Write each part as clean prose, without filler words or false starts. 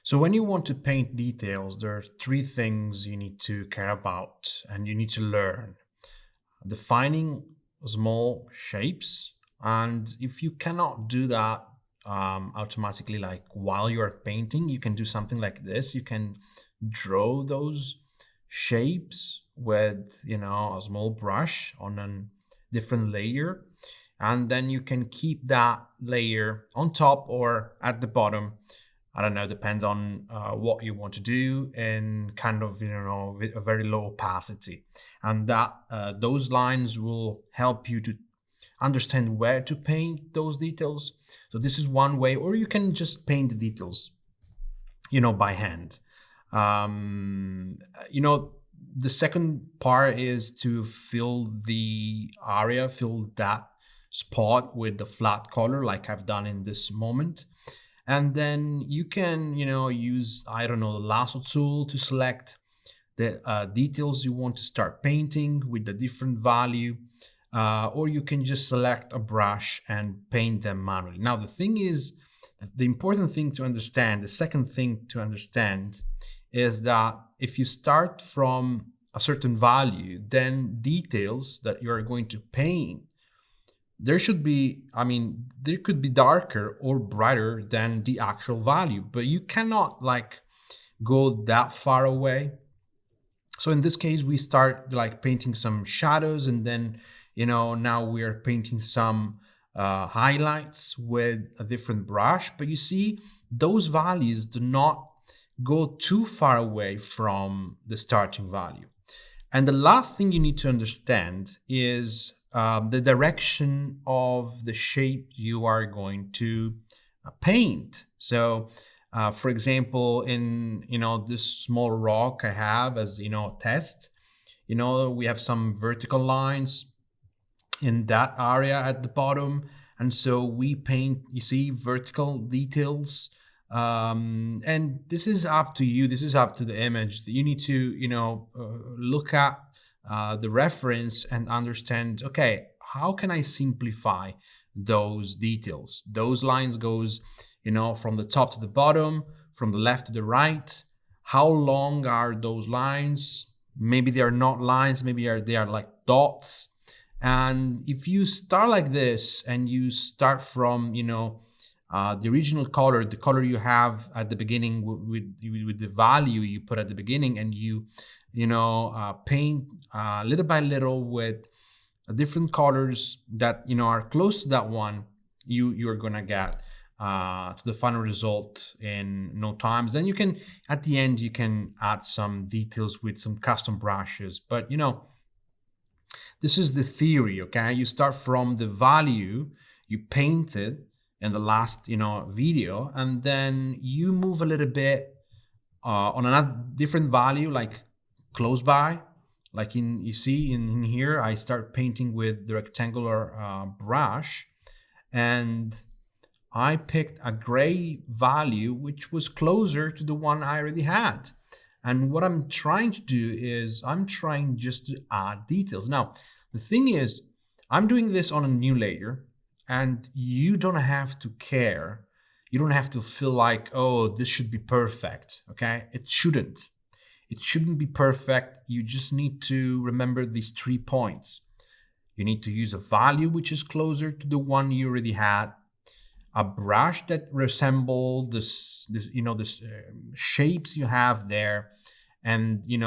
So when you want to paint details, there are three things you need to care about and you need to learn. Defining small shapes. And if you cannot do that automatically, like while you are painting, you can do something like this. You can draw those shapes with, a small brush on a different layer. And then you can keep that layer on top or at the bottom. I don't know, depends on what you want to do in kind of, with a very low opacity. And that those lines will help you to understand where to paint those details. So this is one way, or you can just paint the details, by hand. Um, you know, the second part is to fill that spot with the flat color, like I've done in this moment. And then you can, use, I don't know, the lasso tool to select the details you want to start painting with the different value. Or you can just select a brush and paint them manually. Now, the thing is, the important thing to understand, the second thing to understand, is that if you start from a certain value, then details that you are going to paint, there could be darker or brighter than the actual value, but you cannot like go that far away. So in this case, we start like painting some shadows, and then, now we are painting some highlights with a different brush. But you see, those values do not go too far away from the starting value. And the last thing you need to understand is the direction of the shape you are going to paint. So, for example, in this small rock I have as test, we have some vertical lines in that area at the bottom, and so we paint, you see, vertical details. And this is up to you. This is up to the image. You need to look at the reference and understand, okay, how can I simplify those details? Those lines goes, from the top to the bottom, from the left to the right. How long are those lines? Maybe they are not lines, maybe they are like dots. And if you start like this and you start from, the original color, the color you have at the beginning with the value you put at the beginning, and you paint little by little with different colors that are close to that one, you're gonna get to the final result in no times. Then you can, at the end, you can add some details with some custom brushes. But this is the theory, okay? You start from the value you painted in the last video, and then you move a little bit on another different value, like close by, like you see in here I start painting with the rectangular brush, and I picked a gray value which was closer to the one I already had. And what I'm trying to do is I'm trying just to add details. Now, the thing is, I'm doing this on a new layer, and you don't have to care. You don't have to feel like, oh, this should be perfect, okay? It shouldn't. It shouldn't be perfect. You just need to remember these 3 points. You need to use a value which is closer to the one you already had, a brush that resembles this shapes you have there, and you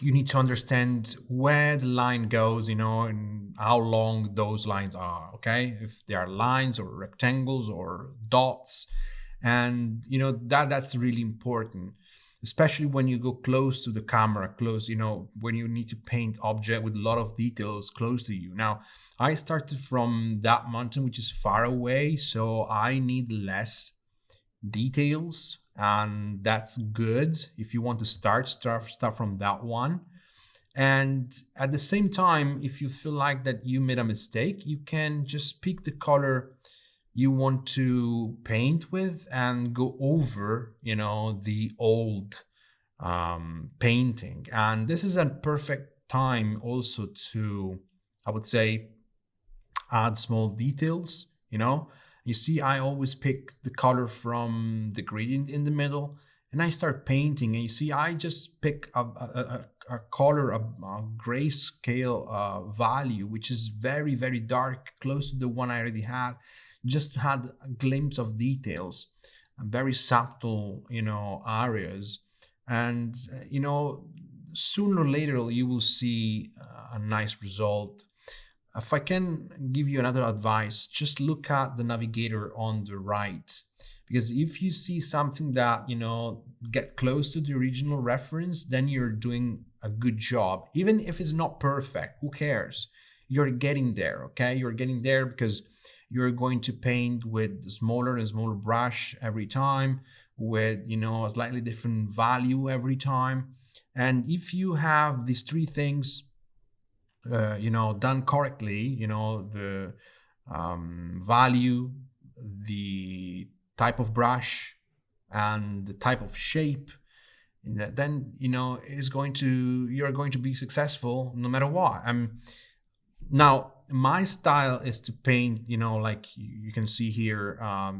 need to understand where the line goes, and how long those lines are, okay? If they are lines or rectangles or dots. And that's really important, especially when you go close to the camera, when you need to paint object with a lot of details close to you. Now, I started from that mountain, which is far away, so I need less details, and that's good. If you want to start from that one. And at the same time, if you feel like that you made a mistake, you can just pick the color you want to paint with and go over the old painting. And this is a perfect time also to, I would say, add small details, You see, I always pick the color from the gradient in the middle, and I start painting. And you see, I just pick a color, a grayscale value, which is very, very dark, close to the one I already had. Just had a glimpse of details, very subtle, areas. And, sooner or later, you will see a nice result. If I can give you another advice, just look at the navigator on the right. Because if you see something that, get close to the original reference, then you're doing a good job. Even if it's not perfect, who cares? You're getting there, okay? You're getting there because you're going to paint with smaller and smaller brush every time, with, a slightly different value every time. And if you have these three things done correctly, the value, the type of brush, and the type of shape, then you're going to be successful no matter what. Now my style is to paint, like you can see here,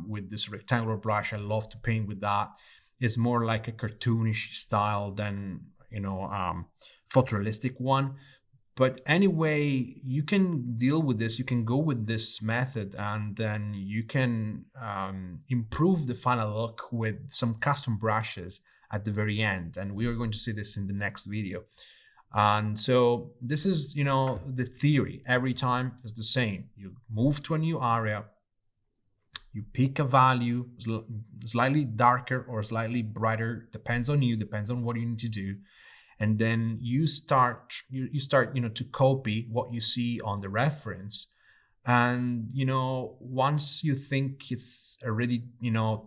with this rectangular brush. I love to paint with that. It's more like a cartoonish style than photorealistic one. But anyway, you can deal with this. You can go with this method, and then you can improve the final look with some custom brushes at the very end. And we are going to see this in the next video. And so this is, the theory. Every time is the same. You move to a new area, you pick a value, slightly darker or slightly brighter, depends on you, depends on what you need to do. And then you start to copy what you see on the reference. And once you think it's already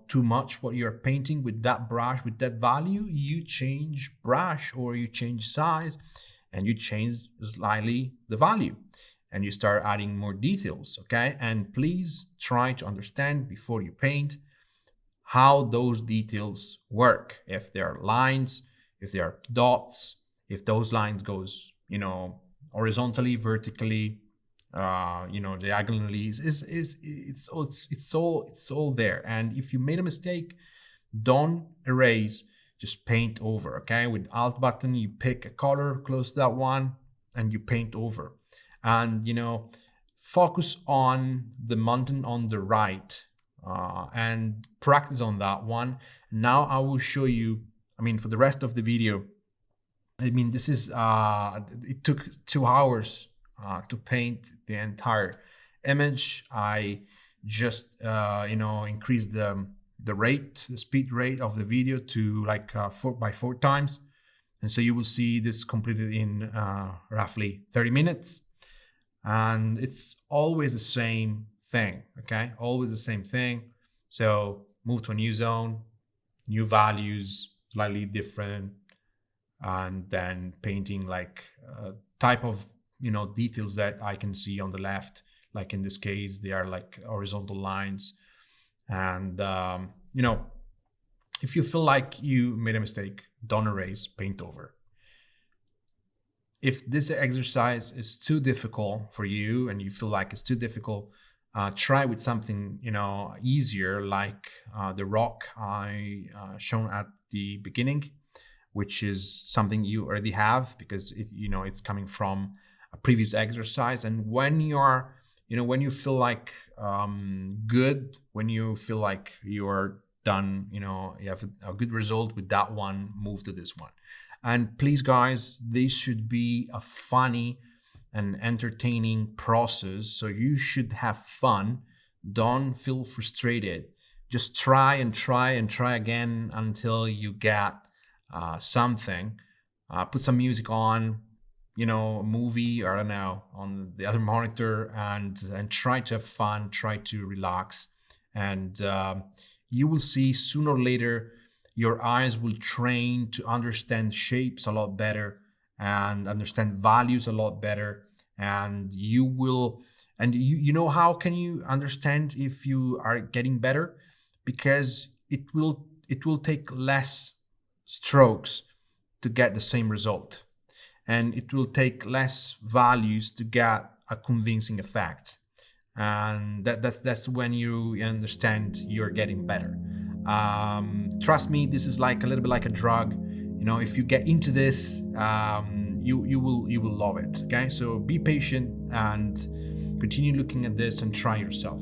too much what you're painting with that brush, with that value, you change brush or you change size, and you change slightly the value, and you start adding more details. Okay, and please try to understand before you paint how those details work. If there are lines, if there are dots, if those lines goes horizontally, vertically, diagonally, it's all there. And if you made a mistake, don't erase, just paint over. Okay, with Alt button, you pick a color close to that one and you paint over. And focus on the mountain on the right, and practice on that one. Now I will show you, for the rest of the video, this is it took 2 hours to paint the entire image. I just increased the speed rate of the video to like 4 times, and so you will see this completed in roughly 30 minutes. And it's always the same thing. Okay, always the same thing. So move to a new zone, new values, slightly different, and then painting like type of details that I can see on the left. Like in this case, they are like horizontal lines. And if you feel like you made a mistake, don't erase, paint over. If this exercise is too difficult for you and you feel like it's too difficult, try with something easier, like the rock I shown at the beginning, which is something you already have because it's coming from a previous exercise. And when you're when you feel like good, when you feel like you're done, you have a good result with that one, move to this one. And please, guys, this should be a funny and entertaining process. So you should have fun. Don't feel frustrated. Just try and try and try again until you get something. Put some music on, a movie, I don't know, on the other monitor, and try to have fun, try to relax. And you will see sooner or later your eyes will train to understand shapes a lot better and understand values a lot better. And you will, and how can you understand if you are getting better? Because it will take less strokes to get the same result, and it will take less values to get a convincing effect. and that's when you understand you're getting better. Trust me, this is like a little bit like a drug. If you get into this, you will love it. Okay, so be patient and continue looking at this and try yourself.